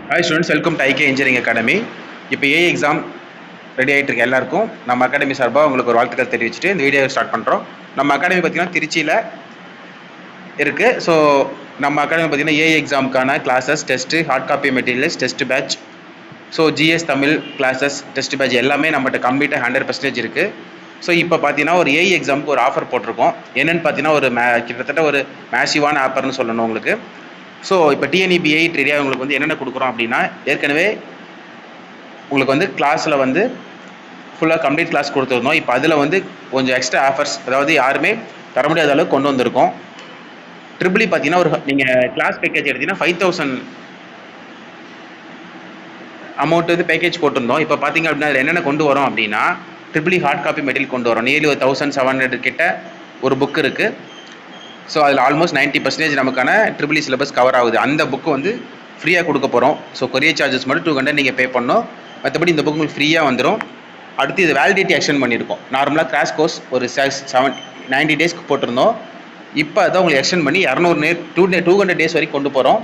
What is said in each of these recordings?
Hi students, welcome to IK engineering academy. இப்போ AI exam ready ஆகிட்டு இருக்கு எல்லாருக்கும். நம்ம அகாடமி சார்பாக உங்களுக்கு ஒரு வாழ்த்துக்கள் தெரிவிச்சுட்டு இந்த வீடியோ ஸ்டார்ட் பண்ணுறோம். நம்ம அகாடமி பார்த்தீங்கன்னா திருச்சியில் இருக்குது. ஸோ நம்ம அகாடமி பார்த்தீங்கன்னா ஏஐ எக்ஸாமுக்கான classes, test, hard copy materials, test batch, so GS Tamil classes, test batch எல்லாமே நம்மகிட்ட கம்ப்ளீட்டாக 100% இருக்குது. ஸோ இப்போ பார்த்தீங்கன்னா ஒரு ஏஐ எக்ஸாமுக்கு ஒரு ஆஃபர் போட்டிருக்கோம். என்னென்னு பார்த்தீங்கன்னா ஒரு கிட்டத்தட்ட ஒரு மேசிவான ஆஃபர்னு சொல்லணும் உங்களுக்கு. ஸோ இப்போ டிஎன்இபி 8 ரெடியாக உங்களுக்கு வந்து என்னென்ன கொடுக்குறோம் அப்படின்னா, ஏற்கனவே உங்களுக்கு வந்து கிளாஸில் வந்து ஃபுல்லாக கம்ப்ளீட் கிளாஸ் கொடுத்துருந்தோம். இப்போ அதில் வந்து கொஞ்சம் எக்ஸ்ட்ரா ஆஃபர்ஸ், அதாவது யாருமே தர முடியாத அளவுக்கு கொண்டு வந்திருக்கோம். ட்ரிபிள் பார்த்தீங்கன்னா ஒரு நீங்கள் கிளாஸ் பேக்கேஜ் எடுத்தீங்கன்னா 5000 அமௌண்ட் வந்து பேக்கேஜ் போட்டிருந்தோம். இப்போ பார்த்தீங்க அப்படின்னா அதில் என்னென்ன கொண்டு வரோம் அப்படின்னா, ட்ரிபிள் ஹார்ட் காப்பி மெட்டீரியல் கொண்டு வரோம். நியர்லி ஒரு 1700 கிட்ட ஒரு புக் இருக்குது. ஸோ அதில் ஆல்மோஸ்ட் 90% நமக்கான ட்ரிபிள் சிலபஸ் கவர் ஆகுது. அந்த புக்கு வந்து ஃப்ரீயாக கொடுக்க போகிறோம். ஸோ கொரியர் சார்ஜஸ் மட்டும் 200 நீங்கள் பே பண்ணணும். மற்றபடி இந்த புக் உங்களுக்கு ஃப்ரீயாக வந்துடும். அடுத்து இது வேலிடிட்டி எக்ஸ்டெண்ட் பண்ணியிருக்கோம். நார்மலாக கிராஷ் கோர்ஸ் ஒரு 90 டேஸ்க்கு போட்டிருந்தோம். இப்போ அதை உங்களுக்கு எக்ஸ்டெண்ட் பண்ணி 200 டேஸ் வரைக்கும் கொண்டு போகிறோம்.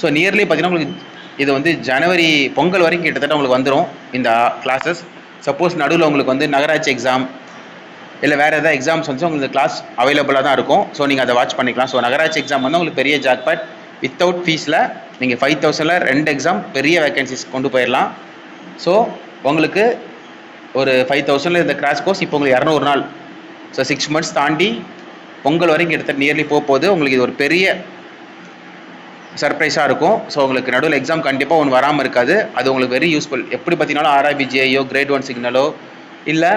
ஸோ நியர்லி பார்த்தீங்கன்னா உங்களுக்கு இது வந்து ஜனவரி பொங்கல் வரைக்கும் கிட்டத்தட்ட உங்களுக்கு வந்துடும் இந்த கிளாஸஸ். சப்போஸ் நடுவில் உங்களுக்கு வந்து நகராட்சி எக்ஸாம் இல்லை வேறு எதாவது எக்ஸாம்ஸ் வந்து உங்களுக்கு கிளாஸ் அவைலபிளாக தான் இருக்கும். ஸோ நீங்கள் அதை வாட்ச் பண்ணிக்கலாம். ஸோ நகராட்சி எக்ஸாம் வந்து உங்களுக்கு பெரிய ஜாக்பாட், வித்தவுட் ஃபீஸில் நீங்கள் 5000ல் 2 எக்ஸாம் பெரிய வேகன்சிஸ் கொண்டு போயிடலாம். ஸோ உங்களுக்கு ஒரு 5000ல் இந்த கிராஷ் கோர்ஸ் இப்போ உங்களுக்கு 200 நாள், ஸோ 6 months தாண்டி பொங்கல் வரைக்கும் எடுத்துகிட்டு நியர்லி போகுது. உங்களுக்கு இது ஒரு பெரிய சர்ப்ரைஸாக இருக்கும். ஸோ உங்களுக்கு நடுவில் எக்ஸாம் கண்டிப்பாக ஒன்று வராமல் இருக்காது. அது உங்களுக்கு வெரி யூஸ்ஃபுல். எப்படி பார்த்தீங்கன்னாலும் RRBJயோ கிரேட் 1 சிக்னலோ இல்லை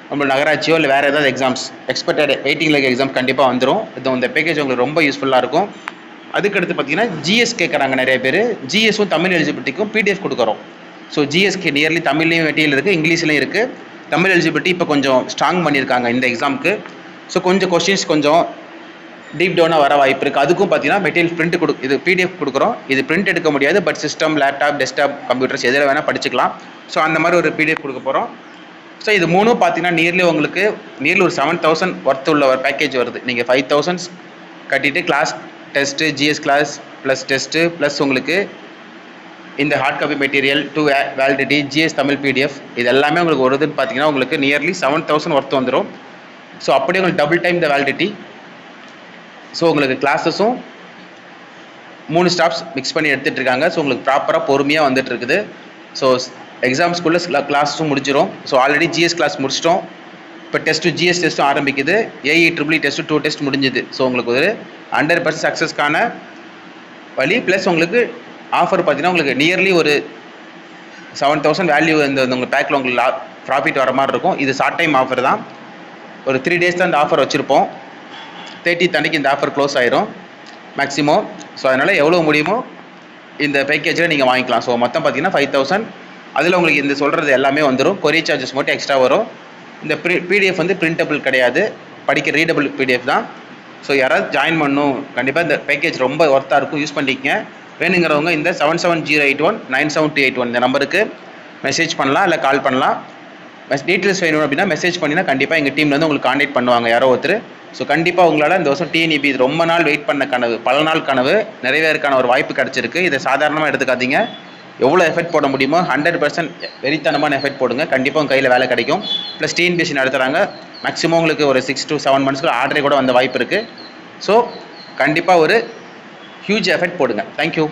நம்ம நகராட்சியோ இல்லை வேறு ஏதாவது எக்ஸாம்ஸ் எக்ஸ்பெக்டட் வெயிட்டிங்கில் இருக்க எக்ஸாம் கண்டிப்பாக வந்துடும். இது இந்த பேக்கேஜ் உங்களுக்கு ரொம்ப யூஸ்ஃபுல்லாக இருக்கும். அதுக்கடுத்து பார்த்தீங்கன்னா ஜிஎஸ் கேட்குறாங்க நிறைய பேர். ஜிஎஸும் தமிழ் எலிஜிபிலிட்டிக்கும் பிடிஎஃப் கொடுக்குறோம். ஸோ ஜிஎஸ்க்கு நியர்லி தமிழ்லேயும் மெட்டீரியல் இருக்குது, இங்கிலீஷ்லேயும் இருக்குது. தமிழ் எலிஜிபிலிட்டி இப்போ கொஞ்சம் ஸ்ட்ராங் பண்ணியிருக்காங்க இந்த எக்ஸாமுக்கு. ஸோ கொஞ்சம் கொஸ்டின்ஸ் கொஞ்சம் டீப் டவுனாக வர வாய்ப்பு இருக்குது. அதுக்கும் பார்த்தீங்கன்னா மெட்டீரியல் பிரிண்ட் இது பிடிஎஃப் கொடுக்குறோம். இது பிரிண்ட் எடுக்க முடியாது, but system, laptop, desktop, computers எதில் வேணால் படிச்சுக்கலாம். ஸோ அந்த மாதிரி ஒரு பிடிஎஃப் கொடுக்க போகிறோம். ஸோ இது மூணும் பார்த்தீங்கன்னா நியர்லி உங்களுக்கு ஒரு 7000 ஒர்த் உள்ள ஒரு பேக்கேஜ் வருது. நீங்கள் 5000 கட்டிட்டு class, test, GS class plus test plus உங்களுக்கு இந்த hard copy material, 2 validity, GS Tamil PDF, இது எல்லாமே உங்களுக்கு வருதுன்னு பார்த்தீங்கன்னா உங்களுக்கு நியர்லி 7000 ஒர்த் வந்துடும். ஸோ அப்படியே உங்களுக்கு டபுள் டைம் த வேலிடிட்டி. ஸோ உங்களுக்கு கிளாஸஸும் 3 ஸ்டாஃப்ஸ் மிக்ஸ் பண்ணி எடுத்துகிட்டு இருக்காங்க. ஸோ உங்களுக்கு ப்ராப்பராக பொறுமையாக வந்துட்டு இருக்குது. ஸோ எக்ஸாம்ஸ்குள்ளே கிளாஸும் முடிச்சிடும். ஸோ ஆல்ரெடி ஜிஎஸ் கிளாஸ் முடிச்சிட்டோம். இப்போ டெஸ்ட்டு, ஜிஎஸ் டெஸ்ட்டும் ஆரம்பிக்குது. ஏஇ ட்ரிபிள் டெஸ்ட்டு 2 டெஸ்ட் முடிஞ்சுது. ஸோ உங்களுக்கு ஒரு 100% சக்ஸஸ்க்கான வழி. ப்ளஸ் உங்களுக்கு ஆஃபர் பார்த்தீங்கன்னா உங்களுக்கு நியர்லி ஒரு 7000 வேல்யூ இந்த உங்கள் பேக்கில் உங்களுக்கு ப்ராஃபிட் வர மாதிரி இருக்கும். இது ஷார்ட் டைம் ஆஃபர் தான். ஒரு 3 days தான் இந்த ஆஃபர் வச்சுருப்போம். 30th அன்றைக்கி இந்த ஆஃபர் க்ளோஸ் ஆயிரும் மேக்ஸிமம். ஸோ அதனால் எவ்வளோ முடியுமோ இந்த பேக்கேஜில் நீங்கள் வாங்கிக்கலாம். ஸோ மொத்தம் பார்த்தீங்கன்னா 5000. அதில் உங்களுக்கு இந்த சொல்கிறது எல்லாமே வந்துடும். கொரியர் சார்ஜஸ் மட்டும் எக்ஸ்ட்ரா வரும். இந்த பிடிஎஃப் வந்து பிரிண்டபிள் கிடையாது, படிக்க ரீடபிள் பிடிஎஃப் தான். ஸோ யாராவது ஜாயின் பண்ணணும், கண்டிப்பாக இந்த பேக்கேஜ் ரொம்ப ஒர்த்தாக இருக்கும், யூஸ் பண்ணிக்கங்க. வேணுங்கிறவங்க இந்த 7708197281 இந்த நம்பருக்கு மெசேஜ் பண்ணலாம், இல்லை கால் பண்ணலாம். டீட்டெயில்ஸ் வேணும் அப்படின்னா மெசேஜ் பண்ணினா கண்டிப்பாக எங்கள் டீம்லேருந்து உங்களுக்கு கான்டாக்ட் பண்ணுவாங்க யாரோ ஒருத்தர். ஸோ கண்டிப்பாக உங்களால் இந்த வருஷம் டிஎன்இபி இது ரொம்ப நாள் வெயிட் பண்ண கனவு, பல நாள் கனவு நிறைவேறக்கான ஒரு வாய்ப்பு கிடச்சிருக்கு. இதை சாதாரணமாக எடுத்துக்காதீங்க. எவ்வளோ எஃபெக்ட் போட முடியுமோ 100% வெறித்தனமான எஃபெக்ட் போடுங்க. கண்டிப்பாக உங்கள் கையில் வேலை கிடைக்கும். ப்ளஸ் டிஎன்பிஎஸ்சி நடத்துகிறாங்க. மேக்ஸிமம் உங்களுக்கு ஒரு 6 to 7 monthsக்கு ஆர்டரே கூட வந்த வாய்ப்பு இருக்குது. ஸோ கண்டிப்பாக ஒரு ஹியூஜ் எஃபெக்ட் போடுங்க. தேங்க்யூ.